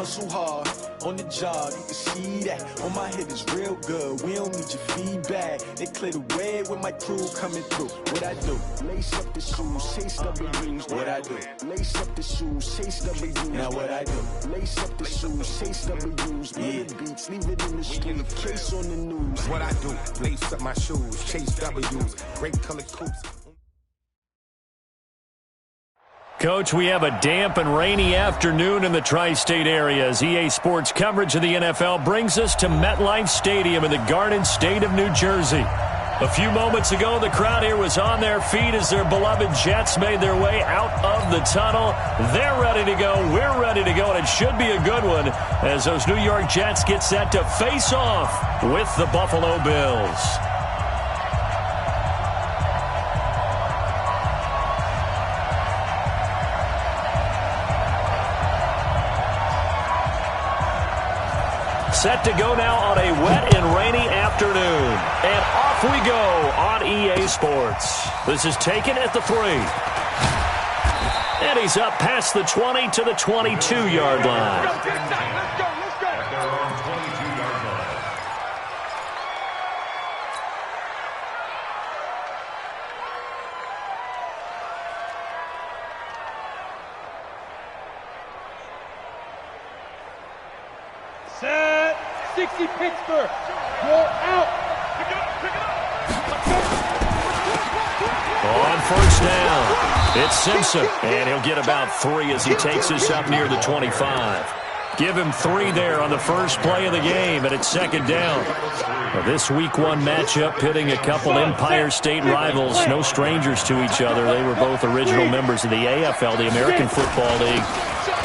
hustle hard on the job, you can see that. On my head is real good, we don't need your feedback. They clear the way with my crew coming through. What I do? Lace up the shoes, chase W's. What I do? Lace up the shoes, chase W's. Now what I do? Lace up the shoes, chase W's. Yeah, beats, leave it in the street, case on the news. What I do? Lace up my shoes, chase W's. Great colored coats. Coach, we have a damp and rainy afternoon in the tri-state area as EA Sports coverage of the NFL brings us to MetLife Stadium in the Garden State of New Jersey. A few moments ago, the crowd here was on their feet as their beloved Jets made their way out of the tunnel. They're ready to go. We're ready to go, and it should be a good one as those New York Jets get set to face off with the Buffalo Bills. Set to go now on a wet and rainy afternoon. And off we go on EA Sports. This is taken at the 3. And he's up past the 20 to the 22-yard line. Let's go. Set. 60 Pittsburgh. You're out. On first down, it's Simpson, and he'll get about 3 as he takes us up near the 25. Give him 3 there on the first play of the game, and it's second down. Now, this Week 1 matchup pitting a couple Empire State rivals, no strangers to each other. They were both original members of the AFL, the American Football League,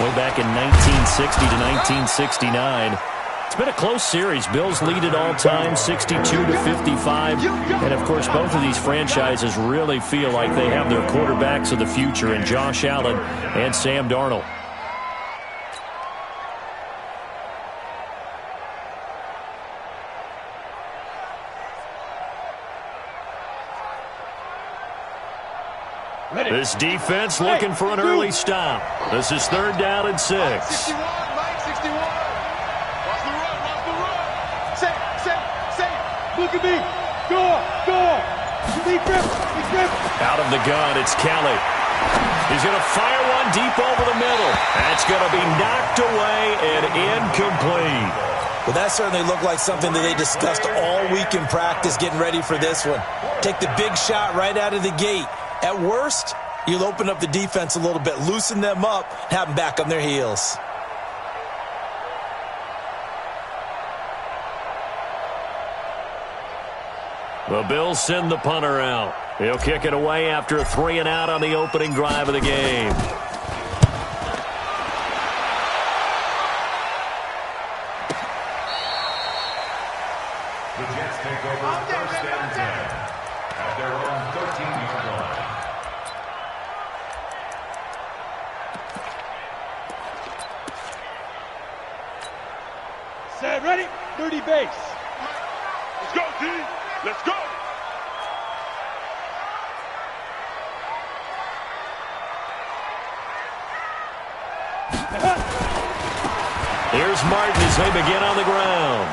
way back in 1960 to 1969. It's been a close series. Bills lead it all time, 62-55. And, of course, both of these franchises really feel like they have their quarterbacks of the future in Josh Allen and Sam Darnold. This defense looking for an early stop. This is 3rd down and 6. 61, Mike, 61. Watch the run. Say. Look at me. Go. Deep grip. Out of the gun, it's Kelly. He's going to fire one deep over the middle. That's going to be knocked away and incomplete. Well, that certainly looked like something that they discussed all week in practice getting ready for this one. Take the big shot right out of the gate. At worst, you'll open up the defense a little bit, loosen them up, have them back on their heels. The Bills send the punter out. He'll kick it away after a 3 and out on the opening drive of the game. The Jets take over 1st and 10 at their own 13-yard line. Set. Ready. 30 base. Let's go, D. Let's go. Here's Martin as they begin on the ground.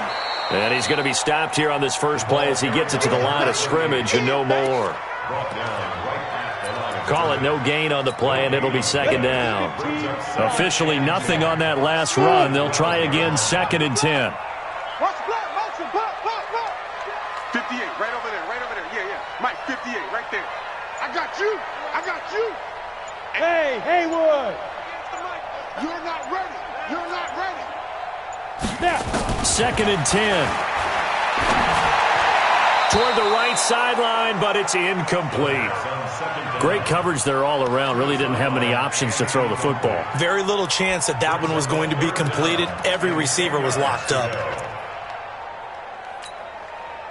And he's going to be stopped here on this first play as he gets it to the line of scrimmage and no more. Call it no gain on the play, and it'll be second down. Officially nothing on that last run. They'll try again, 2nd and 10. Watch block, motion, block. 58, right over there. Yeah. Mike, 58, right there. I got you. Hey, Haywood. You're not ready. Snap. 2nd and 10. Toward the right sideline, but it's incomplete. Great coverage there all around. Really didn't have many options to throw the football. Very little chance that one was going to be completed. Every receiver was locked up.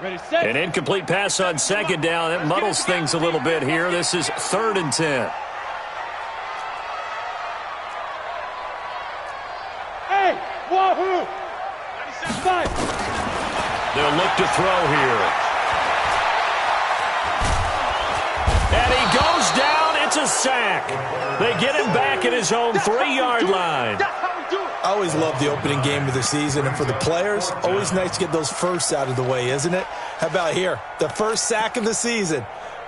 Ready, set. An incomplete pass on 2nd down. It muddles things a little bit here. This is 3rd and 10. Hey, wahoo! 5. They'll look to throw here. And he goes down. It's a sack. They get him back at his own 3-yard line. I always love the opening game of the season, and for the players, always nice to get those firsts out of the way, isn't it? How about here? The first sack of the season.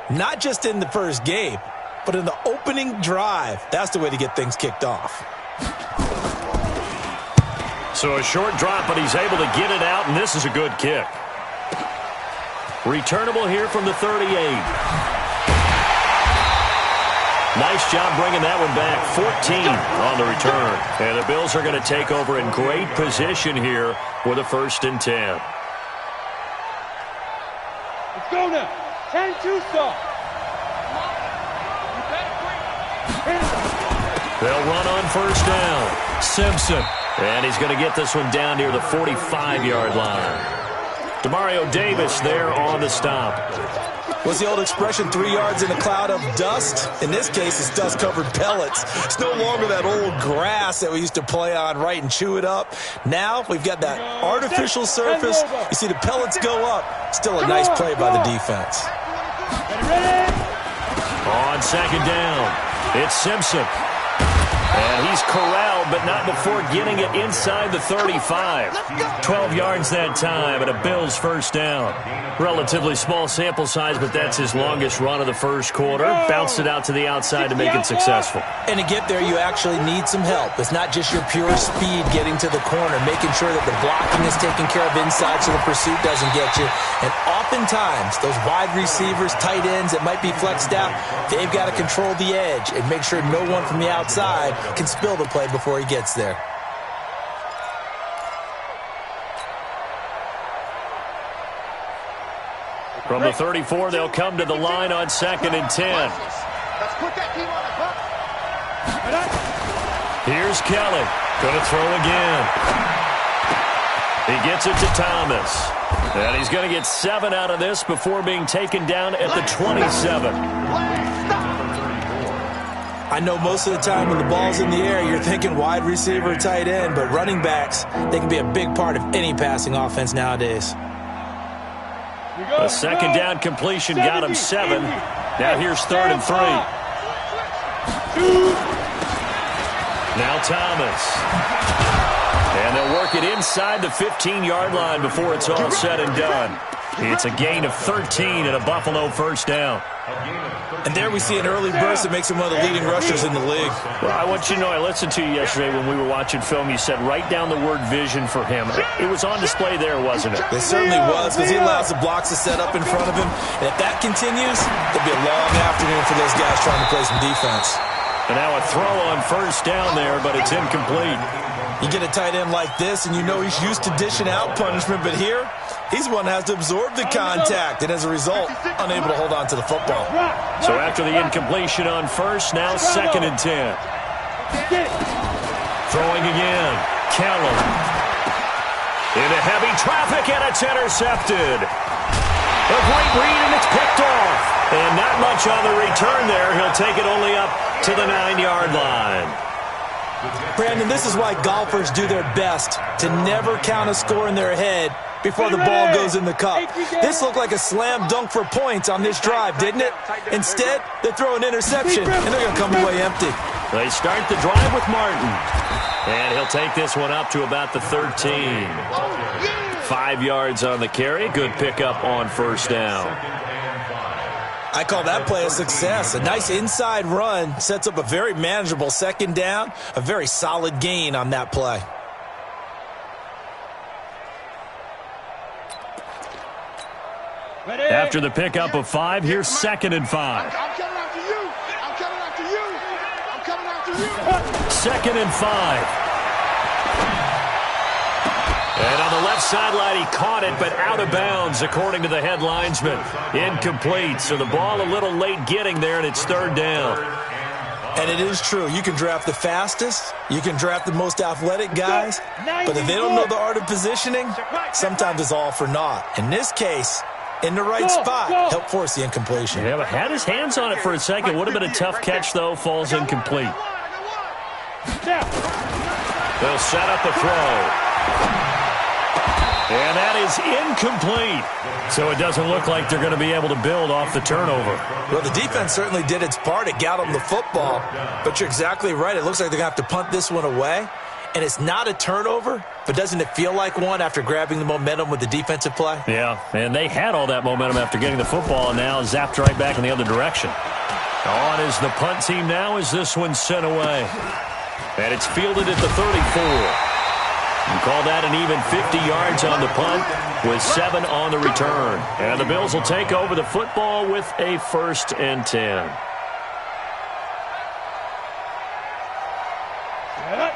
Not just in the first game, but in the opening drive. That's the way to get things kicked off. So a short drop, but he's able to get it out, and this is a good kick. Returnable here from the 38. Nice job bringing that one back. 14 on the return. And the Bills are going to take over in great position here with a 1st and 10. Let's go now. 10-2 stop. They'll run on 1st down. Simpson. And he's going to get this one down near the 45-yard line. Demario Davis there on the stop. What's the old expression, 3 yards in a cloud of dust? In this case, it's dust-covered pellets. It's no longer that old grass that we used to play on, right, and chew it up. Now we've got that artificial surface. You see the pellets go up. Still a nice play by the defense. On 2nd down, it's Simpson. And he's corralled, but not before getting it inside the 35. 12 yards that time, and a Bills 1st down. Relatively small sample size, but that's his longest run of the first quarter. Bounced it out to the outside to make it successful. And to get there, you actually need some help. It's not just your pure speed getting to the corner, making sure that the blocking is taken care of inside so the pursuit doesn't get you. And oftentimes, those wide receivers, tight ends that might be flexed out, they've got to control the edge and make sure no one from the outside can spill the play before he gets there. From the 34, they'll come to the line on 2nd and 10. Let's put that team on the clock. Here's Kelly. Going to throw again. He gets it to Thomas. And he's going to get 7 out of this before being taken down at the 27. I know most of the time when the ball's in the air, you're thinking wide receiver, tight end, but running backs, they can be a big part of any passing offense nowadays. A 2nd down completion got him 7. Now here's 3rd and 3. Now Thomas. And they'll work it inside the 15-yard line before it's all said and done. It's a gain of 13 and a Buffalo 1st down. And there we see an early burst that makes him one of the leading rushers in the league. Well, I want you to know, I listened to you yesterday when we were watching film. You said write down the word vision for him. It was on display there, wasn't it? It certainly was, because he allows the blocks to set up in front of him. And if that continues, it'll be a long afternoon for those guys trying to play some defense. And now a throw on 1st down there, but it's incomplete. You get a tight end like this, and you know he's used to dishing out punishment, but here, he's one that has to absorb the contact, and as a result, unable to hold on to the football. So after the incompletion on 1st, now 2nd and 10. Throwing again. Kelly. Into heavy traffic, and it's intercepted. A great read, and it's picked off. And not much on the return there. He'll take it only up to the 9-yard line. Brandon, this is why golfers do their best to never count a score in their head before the ball goes in the cup. This looked like a slam dunk for points on this drive, didn't it? Instead, they throw an interception, and they're going to come away empty. They start the drive with Martin. And he'll take this one up to about the 13. 5 yards on the carry. Good pickup on 1st down. I call that play a success. A nice inside run sets up a very manageable 2nd down. A very solid gain on that play. After the pickup of 5, here's 2nd and 5. I'm coming after you. I'm coming after you. I'm coming after you. 2nd and 5. And on the left sideline, he caught it, but out of bounds, according to the head linesman. Incomplete, so the ball a little late getting there, and it's 3rd down. And it is true. You can draft the fastest. You can draft the most athletic guys. But if they don't know the art of positioning, sometimes it's all for naught. In this case, in the right spot, help force the incompletion. Yeah, but had his hands on it for a second. Would have been a tough catch, though. Falls incomplete. They'll set up a throw. And that is incomplete. So it doesn't look like they're going to be able to build off the turnover. Well, the defense certainly did its part. It got them the football. But you're exactly right. It looks like they're going to have to punt this one away. And it's not a turnover, but doesn't it feel like one after grabbing the momentum with the defensive play? Yeah, and they had all that momentum after getting the football and now zapped right back in the other direction. On is the punt team now as this one's sent away. And it's fielded at the 34. You call that an even 50 yards on the punt with 7 on the return. And the Bills will take over the football with a 1st and 10.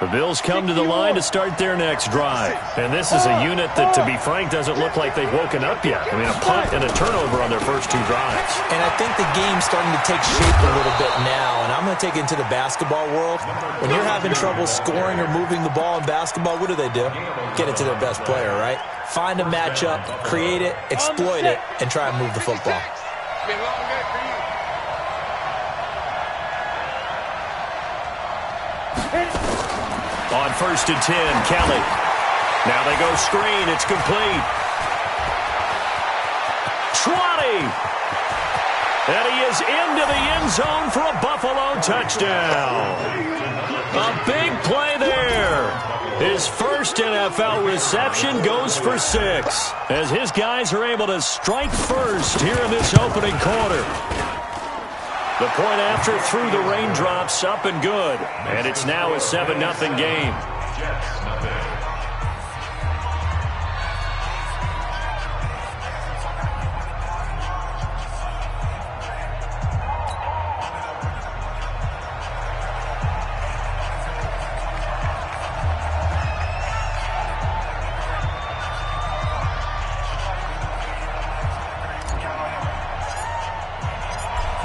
The Bills come to the line to start their next drive. And this is a unit that, to be frank, doesn't look like they've woken up yet. I mean, a punt and a turnover on their first 2 drives. And I think the game's starting to take shape a little bit now. And I'm going to take it into the basketball world. When you're having trouble scoring or moving the ball in basketball, what do? Get it to their best player, right? Find a matchup, create it, exploit it, and try and move the football. On 1st and 10, Kelly. Now they go screen. It's complete. 20. And he is into the end zone for a Buffalo touchdown. A big play there. His first NFL reception goes for 6 as his guys are able to strike first here in this opening quarter. The point after through the raindrops, up and good. And it's now a 7-0 game.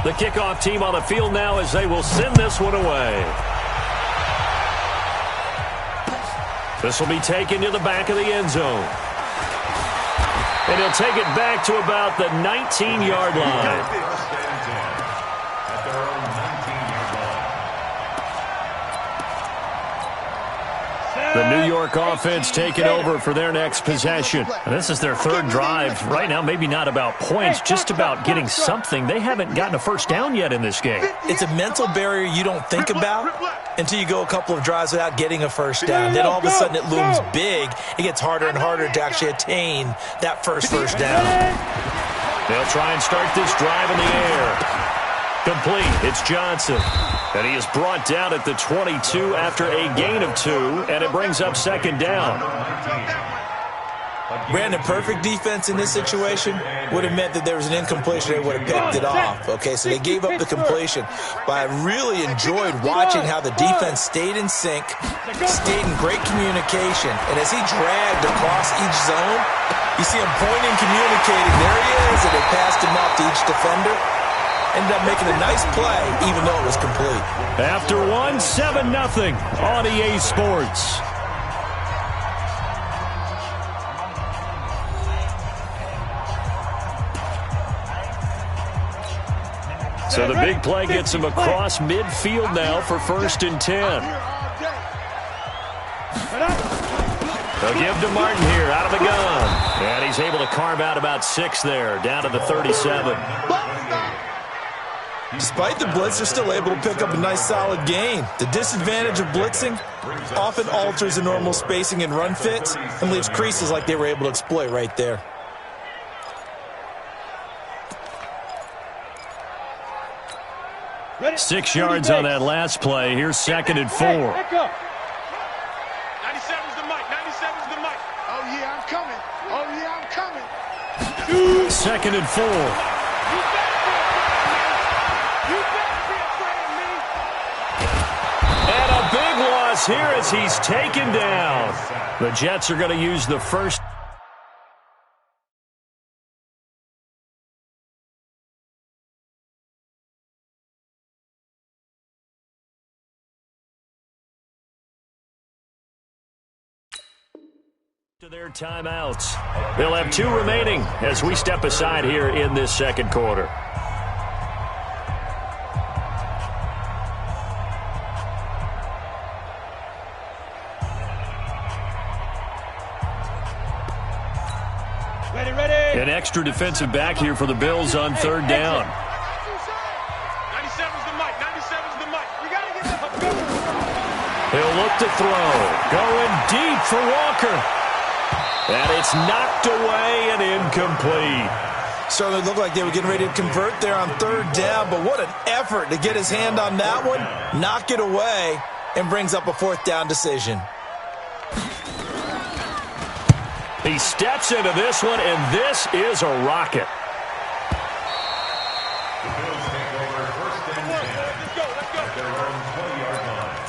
The kickoff team on the field now as they will send this one away. This will be taken to the back of the end zone. And he'll take it back to about the 19-yard line. The New York offense taking over for their next possession. And this is their 3rd drive. Right now, maybe not about points, just about getting something. They haven't gotten a first down yet in this game. It's a mental barrier you don't think about until you go a couple of drives without getting a first down. Then all of a sudden it looms big. It gets harder and harder to actually attain that first down. They'll try and start this drive in the air. Complete. It's Johnson. And he is brought down at the 22 after a gain of 2, and it brings up 2nd down. Brandon, perfect defense in this situation would have meant that there was an incompletion. They would have picked it off. Okay, so they gave up the completion. But I really enjoyed watching how the defense stayed in sync, stayed in great communication. And as he dragged across each zone, you see him pointing, communicating. There he is, and they passed him off to each defender. Ended up making a nice play, even though it was complete. After 1, 7-0 on EA Sports. So the big play gets him across midfield now for 1st and 10. They'll give to Martin here out of the gun. And he's able to carve out about 6 there, down to the 37. Despite the blitz, they're still able to pick up a nice solid gain. The disadvantage of blitzing often alters the normal spacing and run fits and leaves creases like they were able to exploit right there. Ready? 6 yards on that last play. Here's 2nd and 4. 97's the mic. 97's the mic. Oh, yeah, I'm coming. Oh, yeah, I'm coming. 2nd and 4. And a big loss here as he's taken down. The Jets are going to use the first. To their timeouts. They'll have 2 remaining as we step aside here in this 2nd quarter. Ready. An extra defensive back here for the Bills on 3rd down. 97's the mic. 97's the mic. We got to get the. He'll look to throw. Going deep for Walker. And it's knocked away and incomplete. Certainly looked like they were getting ready to convert there on third down, but what an effort to get his hand on that one, knock it away, and brings up a fourth down decision. He steps into this one, and this is a rocket. The Bills take over first and 10 at their own 20-yard line.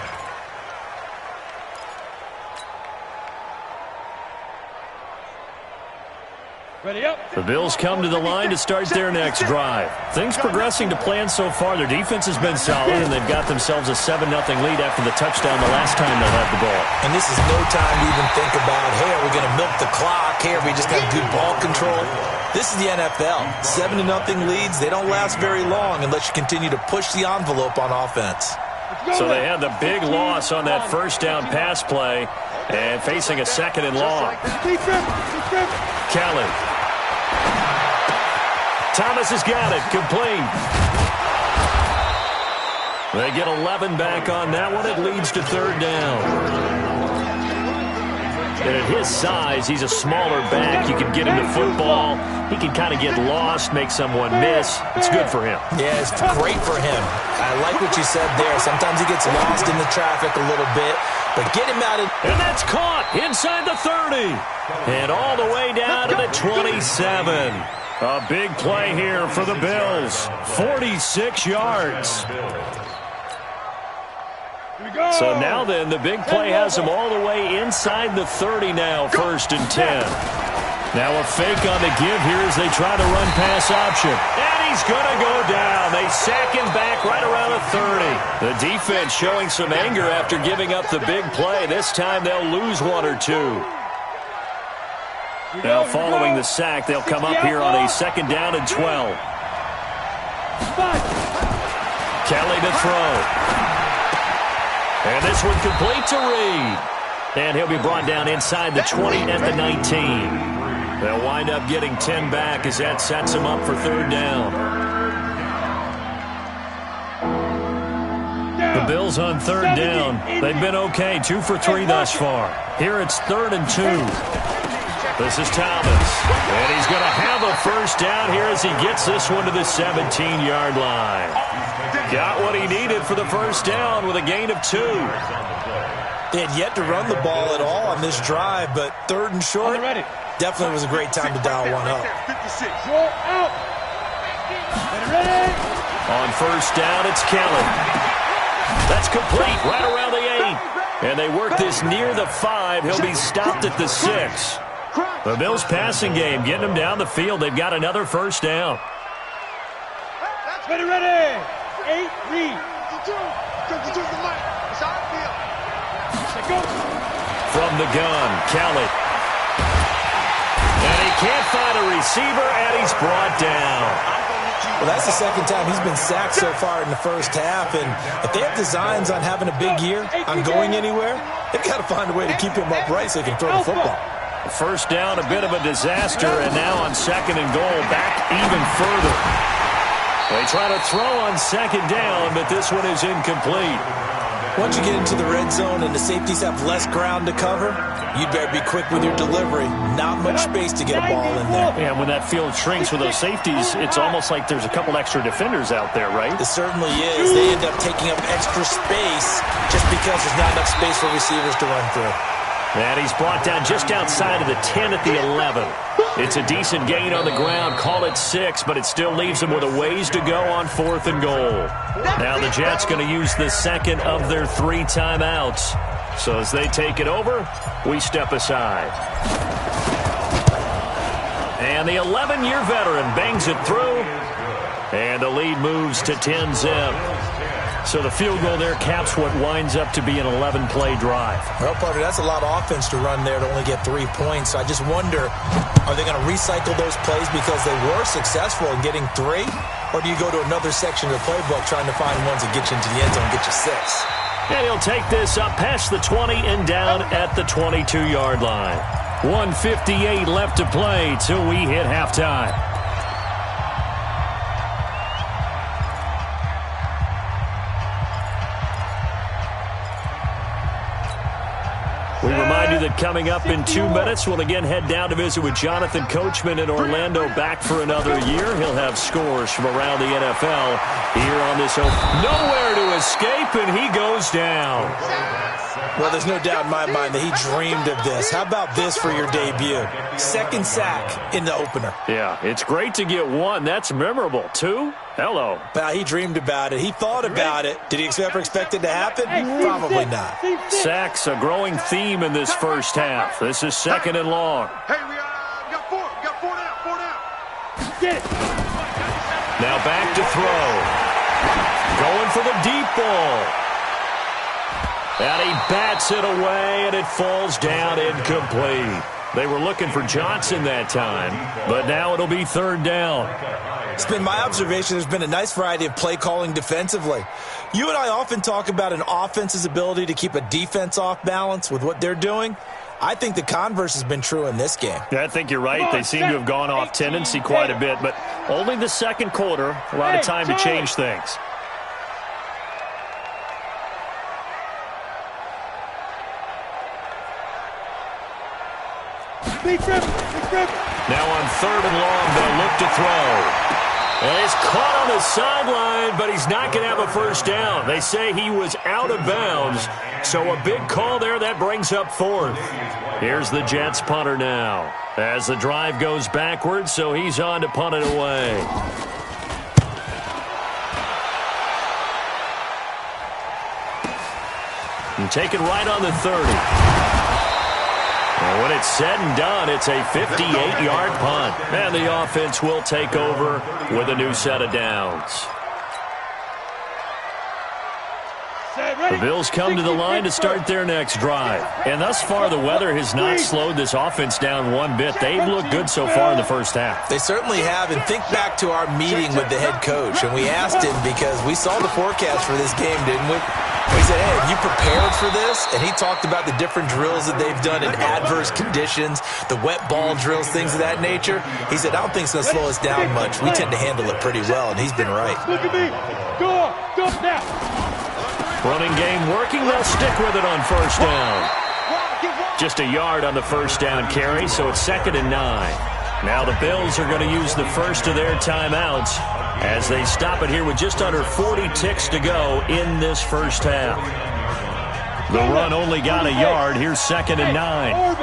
Ready up. The Bills come to the line to start their next drive. Things progressing to plan so far. Their defense has been solid, and they've got themselves a 7-0 lead after the touchdown the last time they had the ball. And this is no time to even think about, hey, are we going to milk the clock? Hey, are we just going to do ball control? This is the NFL. 7-0 leads, they don't last very long unless you continue to push the envelope on offense. So they had the big loss on that first down pass play and facing a second and long. Kelly. Thomas has got it. Complete. They get 11 back on that one. It leads to third down. And at his size, he's a smaller back. You can get him the football. He can kind of get lost, make someone miss. It's good for him. Yeah, it's great for him. I like what you said there. Sometimes he gets lost in the traffic a little bit, but get him out of... And that's caught inside the 30. And all the way down to the 27. A big play here for the Bills. 46 yards. So now then, the big play has them all the way inside the 30 now, first and 10. Now a fake on the give here as they try to run pass option. And he's going to go down. They sack him back right around the 30. The defense showing some anger after giving up the big play. This time they'll lose one or two. Now following the sack, they'll come up here on a second down and 12. Kelly to throw. And this one complete to Reed. And he'll be brought down inside the 20 at the 19. They'll wind up getting 10 back as that sets them up for third down. The Bills on third down. They've been okay, 2 for 3 thus far. Here it's third and 2. This is Thomas. And he's going to have a first down here as he gets this one to the 17-yard line. Got what he needed for the first down with a gain of 2. They had yet to run the ball at all on this drive, but third and short definitely was a great time to dial one up. On first down, it's Kelly. That's complete right around the 8. And they work this near the 5. He'll be stopped at the 6. The Bills passing game getting them down the field. They've got another first down. Ready. 8, read. From the gun, Kelly. And he can't find a receiver, and he's brought down. Well, that's the second time he's been sacked so far in the first half, and if they have designs on having a big year, on going anywhere, they've got to find a way to keep him upright so they can throw the football. First down, a bit of a disaster, and now on second and goal, back even further. They try to throw on second down, but this one is incomplete. Once you get into the red zone and the safeties have less ground to cover, you'd better be quick with your delivery. Not much space to get a ball in there. Yeah, when that field shrinks with those safeties, it's almost like there's a couple extra defenders out there, right? It certainly is. They end up taking up extra space just because there's not enough space for receivers to run through. And he's brought down just outside of the 10 at the 11. It's a decent gain on the ground. Call it 6, but it still leaves them with a ways to go on fourth and goal. Now the Jets going to use the second of their 3 timeouts. So as they take it over, we step aside. And the 11-year veteran bangs it through. And the lead moves to 10-zip. So the field goal there caps what winds up to be an 11-play drive. Well, partner, that's a lot of offense to run there to only get 3 points. So I just wonder, are they going to recycle those plays because they were successful in getting 3? Or do you go to another section of the playbook trying to find ones that get you into the end zone and get you 6? And he'll take this up past the 20 and down at the 22-yard line. 1:58 left to play till we hit halftime. you that coming up in 2 minutes, we'll again head down to visit with Jonathan Coachman in Orlando, back for another year. He'll have scores from around the NFL here on this nowhere to escape, and he goes down. Well, there's no doubt in my mind that he dreamed of this. How about this for your debut? Second sack in the opener. Yeah, it's great to get one. That's memorable. Two? Hello. Well, he dreamed about it. He thought about it. Did he ever expect it to happen? Probably not. Sacks, a growing theme in this first half. This is second and long. Hey, we got four. We got four down. Get it. Now back to throw. Going for the deep ball. And he bats it away, and it falls down incomplete. They were looking for Johnson that time, but now it'll be third down. It's been my observation there's been a nice variety of play calling defensively. You and I often talk about an offense's ability to keep a defense off balance with what they're doing. I think the converse has been true in this game. Yeah, I think you're right. They seem to have gone off tendency quite a bit, but only the second quarter, a lot of time to change things. Now on third and long, they'll look to throw. And he's caught on the sideline, but he's not going to have a first down. They say he was out of bounds, so a big call there. That brings up fourth. Here's the Jets punter now as the drive goes backwards, so he's on to punt it away. And take it right on the 30. And when it's said and done, it's a 58-yard punt. And the offense will take over with a new set of downs. The Bills come to the line to start their next drive. And thus far, the weather has not slowed this offense down one bit. They've looked good so far in the first half. They certainly have. And think back to our meeting with the head coach. And we asked him because we saw the forecast for this game, didn't we? We said, hey, have you prepared for this? And he talked about the different drills that they've done in adverse conditions, the wet ball drills, things of that nature. He said, I don't think it's going to slow us down much. We tend to handle it pretty well, and he's been right. Look at me. Go now. Running game working. They'll stick with it on first down. Just a yard on the first down carry, so it's 2nd and 9. Now the Bills are going to use the first of their timeouts as they stop it here with just under 40 ticks to go in this first half. The run only got a yard. Here's 2nd and 9.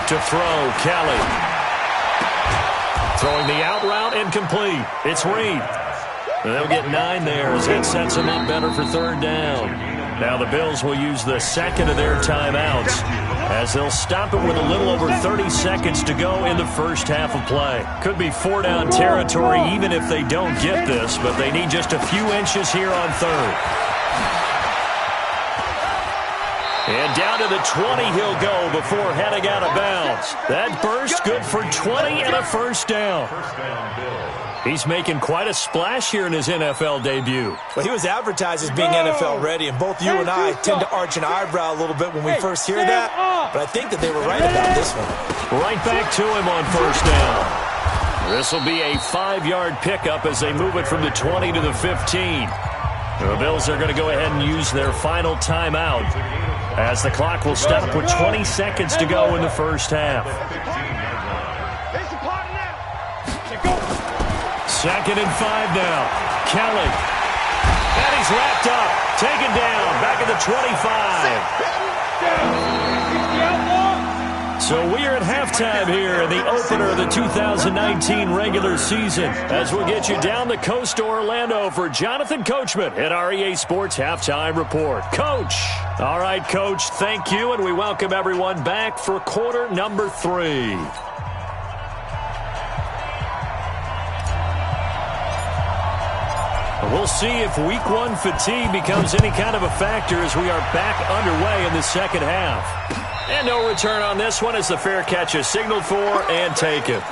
To throw, Kelly. Throwing the out route incomplete. It's Reed. They'll get 9 there as that sets them up better for third down. Now the Bills will use the second of their timeouts as they'll stop it with a little over 30 seconds to go in the first half of play. Could be 4-down territory even if they don't get this, but they need just a few inches here on third. And down to the 20 he'll go before heading out of bounds. That burst good for 20 and a first down. He's making quite a splash here in his NFL debut. Well, he was advertised as being NFL ready, and both you and I tend to arch an eyebrow a little bit when we first hear that, but I think that they were right about this one. Right back to him on first down. This will be a 5-yard pickup as they move it from the 20 to the 15. The Bills are going to go ahead and use their final timeout as the clock will stop with 20 seconds to go in the first half. 2nd and 5 now. Kelly. And he's wrapped up. Taken down. Back at the 25. So we are at halftime here in the opener of the 2019 regular season as we'll get you down the coast to Orlando for Jonathan Coachman at our EA Sports Halftime Report. Coach. All right, Coach, thank you, and we welcome everyone back for quarter number 3. We'll see if week 1 fatigue becomes any kind of a factor as we are back underway in the second half. And no return on this one as the fair catch is signaled for and taken.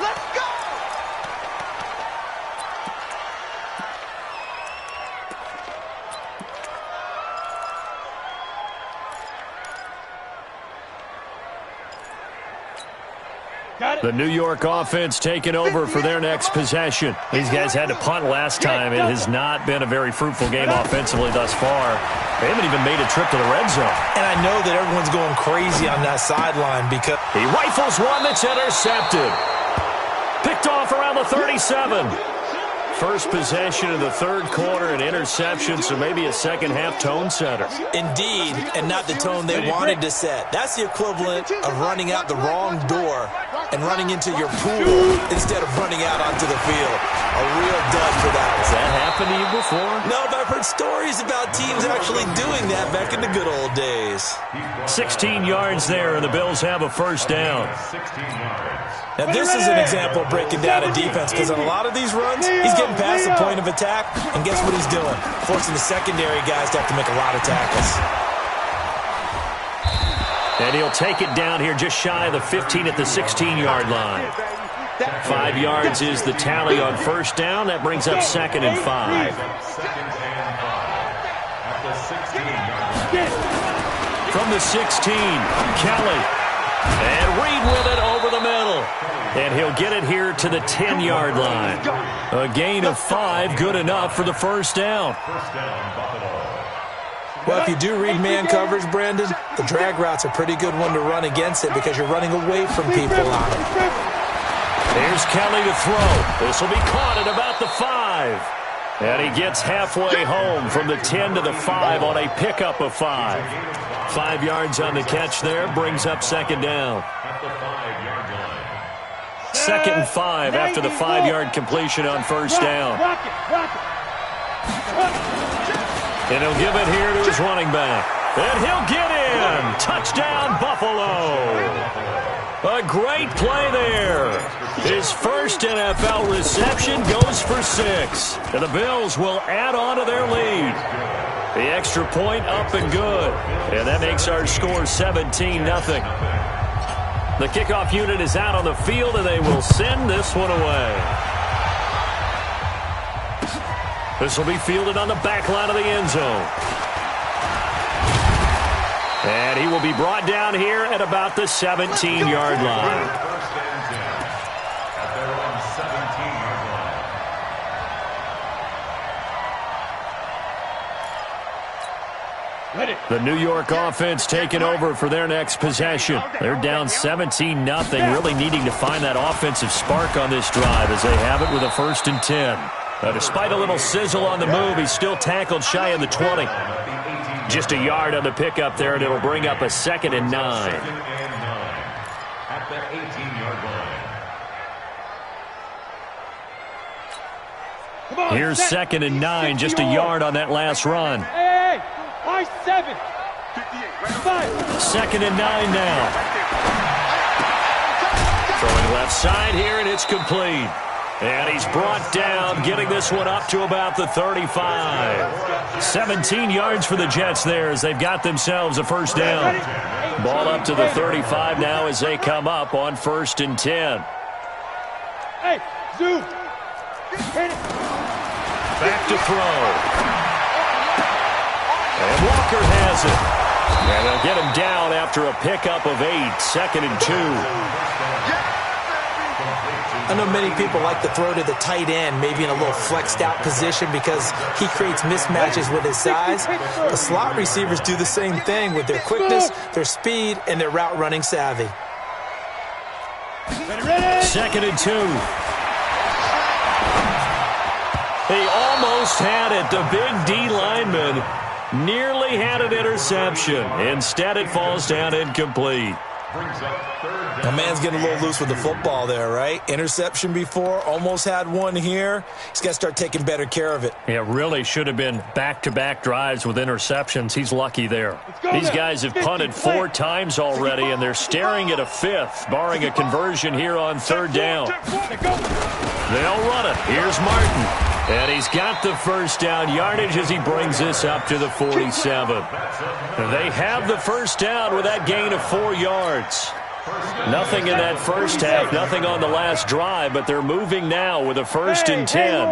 The New York offense taking over for their next possession. These guys had to punt last time. It has not been a very fruitful game offensively thus far. They haven't even made a trip to the red zone. And I know that everyone's going crazy on that sideline because he rifles one that's intercepted. Picked off around the 37. First possession of the third quarter, an interception, so maybe a second-half tone setter. Indeed, and not the tone they wanted to set. That's the equivalent of running out the wrong door and running into your pool instead of running out onto the field. A real dud for that one. Has that happened to you before? No, but I've heard stories about teams actually doing that back in the good old days. 16 yards there, and the Bills have a first down. 16 yards. Now, this is an example of breaking down a defense because on a lot of these runs, he's getting past the point of attack, and guess what he's doing? Forcing the secondary guys to have to make a lot of tackles. And he'll take it down here just shy of the 15 at the 16-yard line. 5 yards is the tally on first down. That brings up 2nd and 5. Second and 5 at the 16-yard line. From the 16, Kelly. And Reed with it over the middle. And he'll get it here to the 10-yard line. A gain of 5, good enough for the first down. First down, Buffalo. Well, if you do read man coverage, Brandon, the drag route's a pretty good one to run against it because you're running away from people on it. Here's Kelly to throw. This will be caught at about the 5. And he gets halfway home from the 10 to the 5 on a pickup of 5. 5 yards on the catch there, brings up second down. At the 5-yard line. 2nd and 5 after the 5-yard completion on first down. And he'll give it here to his running back. And he'll get in. Touchdown, Buffalo. A great play there. His first NFL reception goes for 6. And the Bills will add on to their lead. The extra point up and good. And that makes our score 17-0. The kickoff unit is out on the field, and they will send this one away. This will be fielded on the back line of the end zone. And he will be brought down here at about the 17-yard line. First and 10 at their own 17-yard line. The New York offense taking over for their next possession. They're down 17-0, really needing to find that offensive spark on this drive as they have it with a 1st and 10. Despite a little sizzle on the move, he's still tackled shy of the 20. Just a yard on the pickup there, and it'll bring up a 2nd and 9. 2nd and 9 at the 18-yard line. Here's 2nd and 9, just a yard on that last run. Hey, I 7. 2nd and 9 now. Throwing left side here, and it's complete. And he's brought down, getting this one up to about the 35. 17 yards for the Jets there as they've got themselves a first down. Ball up to the 35 now as they come up on 1st and 10. Hey, zoom. Back to throw. And Walker has it. And they'll get him down after a pickup of 8, 2nd and 2. I know many people like to throw to the tight end, maybe in a little flexed out position because he creates mismatches with his size. The slot receivers do the same thing with their quickness, their speed, and their route running savvy. 2nd and 2. He almost had it. The big D lineman nearly had an interception. Instead, it falls down incomplete. My man's getting a little loose with the football there, right? Interception before, almost had one here. He's got to start taking better care of it. Yeah, really should have been back-to-back drives with interceptions. He's lucky there. These guys have punted 4 times already, and they're staring at a 5th, barring a conversion here on 3rd down. They'll run it. Here's Martin. And he's got the first down yardage as he brings this up to the 47. They have the first down with that gain of 4 yards. Nothing in that first half, nothing on the last drive, but they're moving now with a 1st and 10.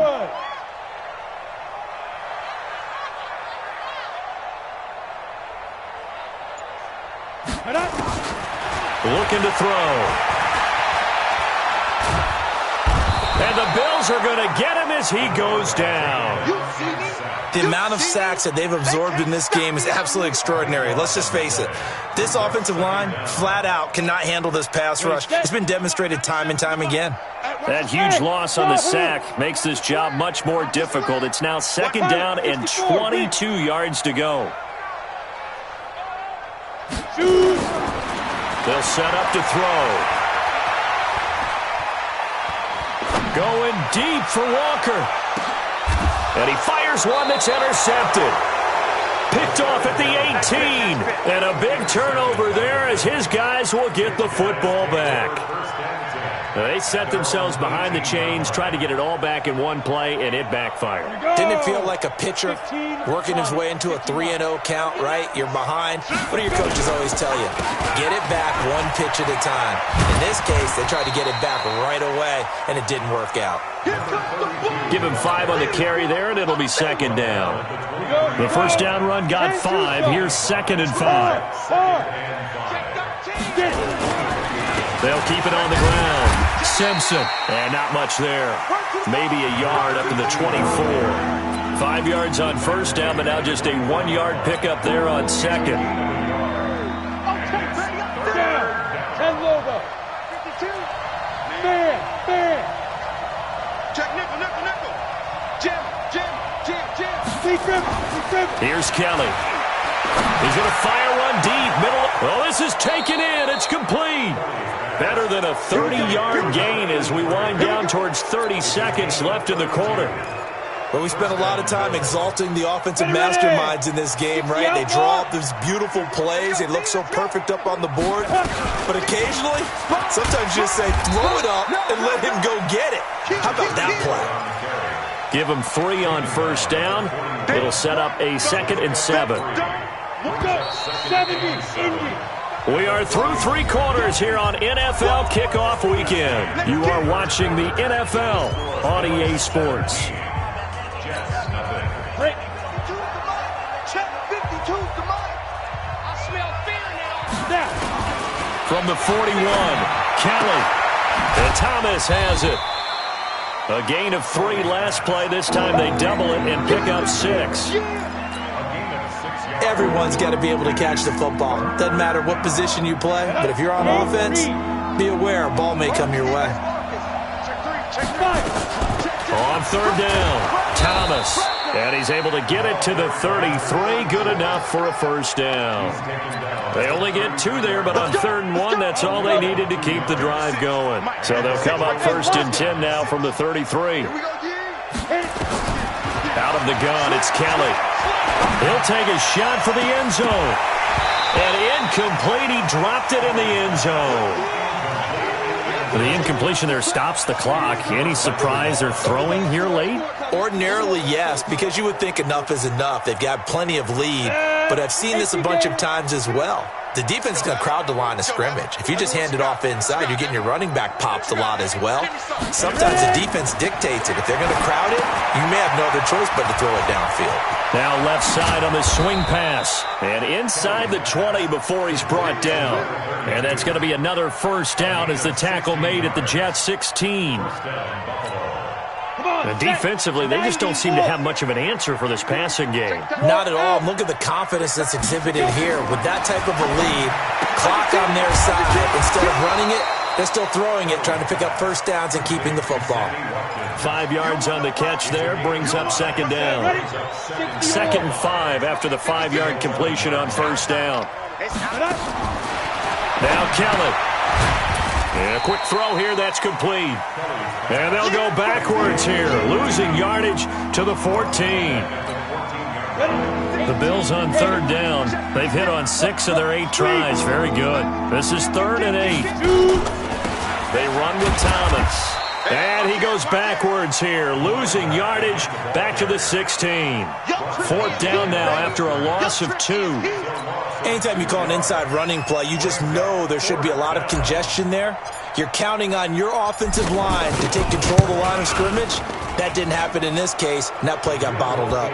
Looking to throw. And the Bills are going to get him as he goes down. The amount of sacks that they've absorbed in this game is absolutely extraordinary. Let's just face it. This offensive line, flat out, cannot handle this pass rush. It's been demonstrated time and time again. That huge loss on the sack makes this job much more difficult. It's now second down and 22 yards to go. They'll set up to throw. Going deep for Walker. And he fires one that's intercepted. Picked off at the 18. And a big turnover there as his guys will get the football back. They set themselves behind the chains, tried to get it all back in one play, and it backfired. Didn't it feel like a pitcher working his way into a 3-0 count, right? You're behind. What do your coaches always tell you? Get it back one pitch at a time. In this case, they tried to get it back right away, and it didn't work out. Give him 5 on the carry there, and it'll be second down. The first down run got 5. Here's second and 5. They'll keep it on the ground. Simpson, and not much there. Maybe a yard up to the 24. 5 yards on first down, but now just a 1-yard pickup there on second. Here's Kelly. He's going to fire one deep. Middle. Well, this is taken in. It's complete. Better than a 30-yard gain as we wind down towards 30 seconds left in the quarter. Well, we spent a lot of time exalting the offensive masterminds in this game, right? They draw up these beautiful plays. They look so perfect up on the board. But occasionally, sometimes you just say, throw it up and let him go get it. How about that play? Give him 3 on first down. It'll set up a second and 7. We are through 3 quarters here on NFL Kickoff Weekend. You are watching the NFL on EA Sports. From the 41, Kelly. And Thomas has it. A gain of 3 last play. This time they double it and pick up 6. Everyone's got to be able to catch the football. Doesn't matter what position you play, but if you're on offense, be aware a ball may come your way. On third down, Thomas. And he's able to get it to the 33. Good enough for a first down. They only get 2 there, but on 3rd and 1, that's all they needed to keep the drive going. So they'll come up 1st and 10 now from the 33. Out of the gun, it's Kelly. He'll take a shot for the end zone. And incomplete. He dropped it in the end zone. The incompletion there stops the clock. Any surprise they're throwing here late? Ordinarily, yes, because you would think enough is enough. They've got plenty of lead, but I've seen this a bunch of times as well. The defense is going to crowd the line of scrimmage. If you just hand it off inside, you're getting your running back popped a lot as well. Sometimes the defense dictates it. If they're going to crowd it, you may have no other choice but to throw it downfield. Now left side on the swing pass. And inside the 20 before he's brought down. And that's going to be another first down as the tackle made at the Jets 16. And defensively, they just don't seem to have much of an answer for this passing game. Not at all. Look at the confidence that's exhibited here. With that type of a lead, clock on their side, instead of running it, they're still throwing it, trying to pick up first downs and keeping the football. 5 yards on the catch there, brings up second down. 2nd and 5 after the 5-yard completion on first down. Now Kelly. And a quick throw here, that's complete. And they'll go backwards here, losing yardage to the 14. The Bills on 3rd down. They've hit on 6 of their 8 tries. Very good. This is 3rd and 8. They run with Thomas. And he goes backwards here, losing yardage back to the 16. 4th down now after a loss of 2. Anytime you call an inside running play, you just know there should be a lot of congestion there. You're counting on your offensive line to take control of the line of scrimmage. That didn't happen in this case, and that play got bottled up.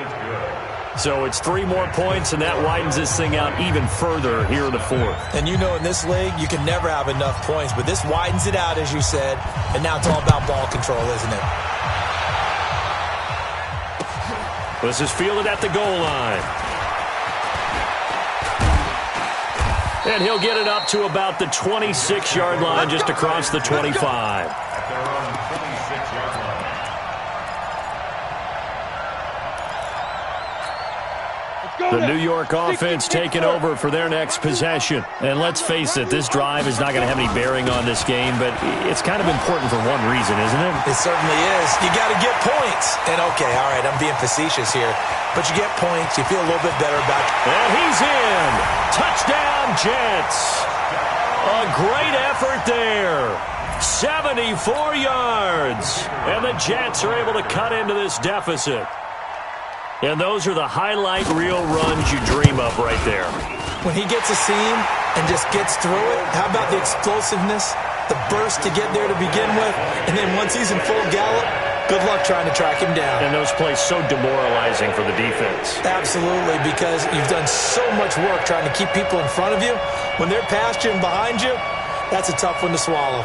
So it's 3 more points, and that widens this thing out even further here in the fourth. And you know in this league, you can never have enough points, but this widens it out, as you said, and now it's all about ball control, isn't it? This is fielded at the goal line. And he'll get it up to about the 26-yard line, just across the 25. At their own 26-yard line. The New York offense taking over for their next possession. And let's face it, this drive is not going to have any bearing on this game, but it's kind of important for one reason, isn't it? It certainly is. You got to get points. And, okay, all right, I'm being facetious here. But you get points, you feel a little bit better about it. And he's in. Touchdown, Jets. A great effort there. 74 yards. And the Jets are able to cut into this deficit. And those are the highlight reel runs you dream of right there. When he gets a seam and just gets through it, how about the explosiveness, the burst to get there to begin with, and then once he's in full gallop, good luck trying to track him down. And those plays so demoralizing for the defense. Absolutely, because you've done so much work trying to keep people in front of you. When they're past you and behind you, that's a tough one to swallow.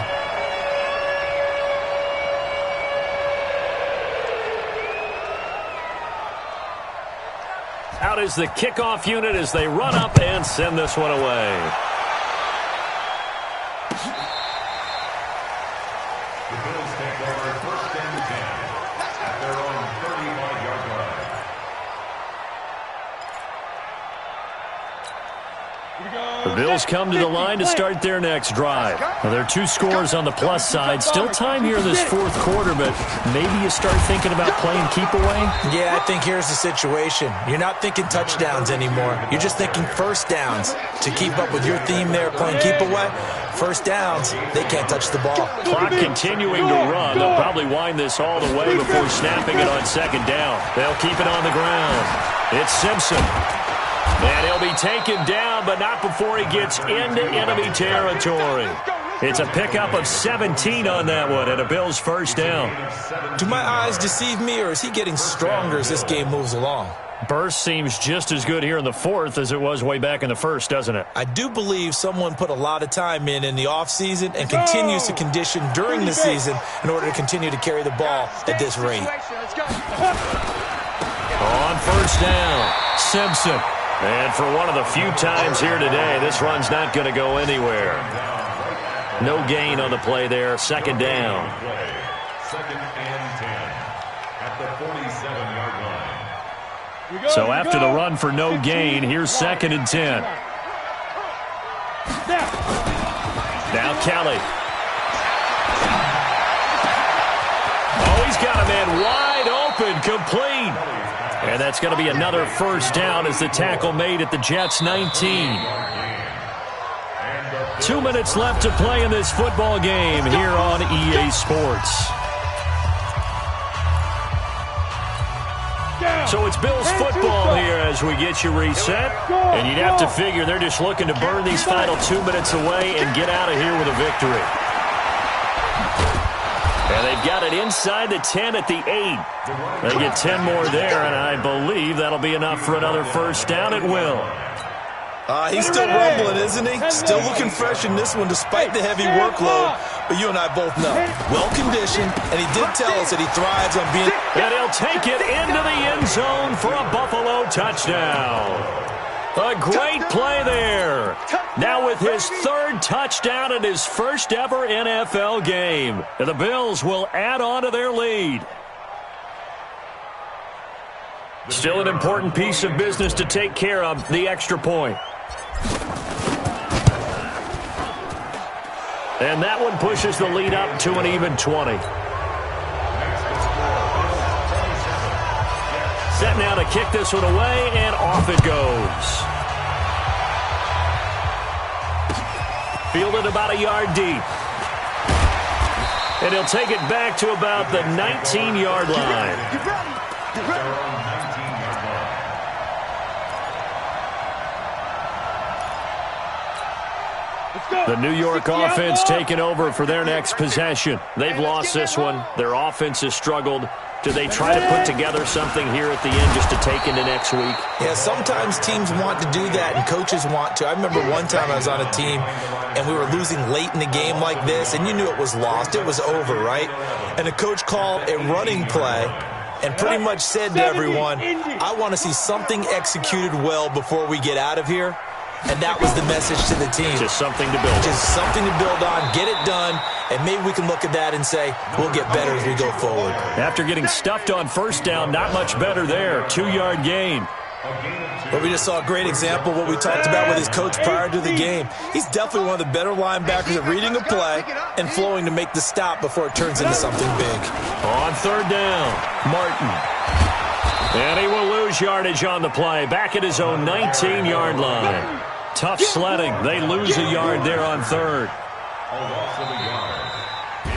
Out is the kickoff unit as they run up and send this one away. The Bills take over 1st and 10 at their own 35-yard line. The Bills come to the line to start their next drive. Now, there are 2 scores on the plus side. Still time here in this fourth quarter, but maybe you start thinking about playing keep away? Yeah, I think here's the situation. You're not thinking touchdowns anymore. You're just thinking first downs. To keep up with your theme there, playing keep away, first downs, they can't touch the ball. Clock continuing to run. They'll probably wind this all the way before snapping it on 2nd down. They'll keep it on the ground. It's Simpson. And he'll be taken down, but not before he gets into enemy territory. It's a pickup of 17 on that one, and a Bills first down. Do my eyes deceive me, or is he getting stronger as this game moves along? Burst seems just as good here in the fourth as it was way back in the first, doesn't it? I do believe someone put a lot of time in the offseason and continues to condition during the season in order to continue to carry the ball at this rate. On first down, Simpson. And for one of the few times here today, this run's not going to go anywhere. No gain on the play there. 2nd down. 2nd and 10 at the 47-yard line. So after the run for no gain, here's 2nd and 10. Now Kelly. Oh, he's got a man wide open, complete. And that's going to be another first down as the tackle made at the Jets' 19. 2 minutes left to play in this football game here on EA Sports. So it's Bills football here as we get you reset. And you'd have to figure they're just looking to burn these final 2 minutes away and get out of here with a victory. And they've got it inside the 10 at the 8. They get 10 more there, and I believe that'll be enough for another first down. It will. He's still rumbling, isn't he? Still looking fresh in this one despite the heavy workload. But you and I both know, well-conditioned, and he did tell us that he thrives on being... And he'll take it into the end zone for a Buffalo touchdown. A great play there. Now with his 3rd touchdown in his first ever NFL game. And the Bills will add on to their lead. Still an important piece of business to take care of, the extra point. And that one pushes the lead up to an even 20. Set now to kick this one away, and off it goes. Fielded about a yard deep. And he'll take it back to about the 19-yard line. The New York offense taking over for their next possession. They've lost this one. Their offense has struggled. Do they try to put together something here at the end just to take into next week? Yeah, sometimes teams want to do that and coaches want to. I remember one time I was on a team and we were losing late in the game like this, and you knew it was lost. It was over, right? And the coach called a running play and pretty much said to everyone, I want to see something executed well before we get out of here. And that was the message to the team. Just something to build on. Just something to build on, get it done, and maybe we can look at that and say, we'll get better as we go forward. After getting stuffed on first down, not much better there. 2-yard gain. But we just saw a great example of what we talked about with his coach prior to the game. He's definitely one of the better linebackers at reading a play and flowing to make the stop before it turns into something big. On third down, Martin. And he will lose yardage on the play, back at his own 19-yard line. Tough sledding. They lose a yard there on third.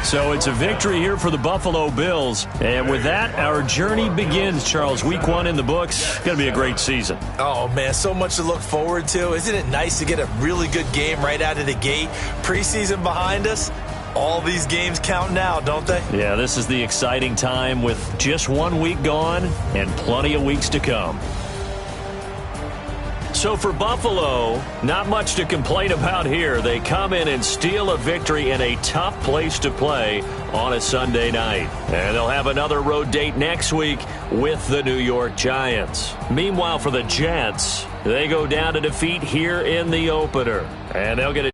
So it's a victory here for the Buffalo Bills. And with that, our journey begins, Charles. Week 1 in the books. Going to be a great season. Oh, man, so much to look forward to. Isn't it nice to get a really good game right out of the gate? Preseason behind us. All these games count now, don't they? Yeah, this is the exciting time with just 1 week gone and plenty of weeks to come. So for Buffalo, not much to complain about here. They come in and steal a victory in a tough place to play on a Sunday night. And they'll have another road date next week with the New York Giants. Meanwhile, for the Jets, they go down to defeat here in the opener. And they'll get a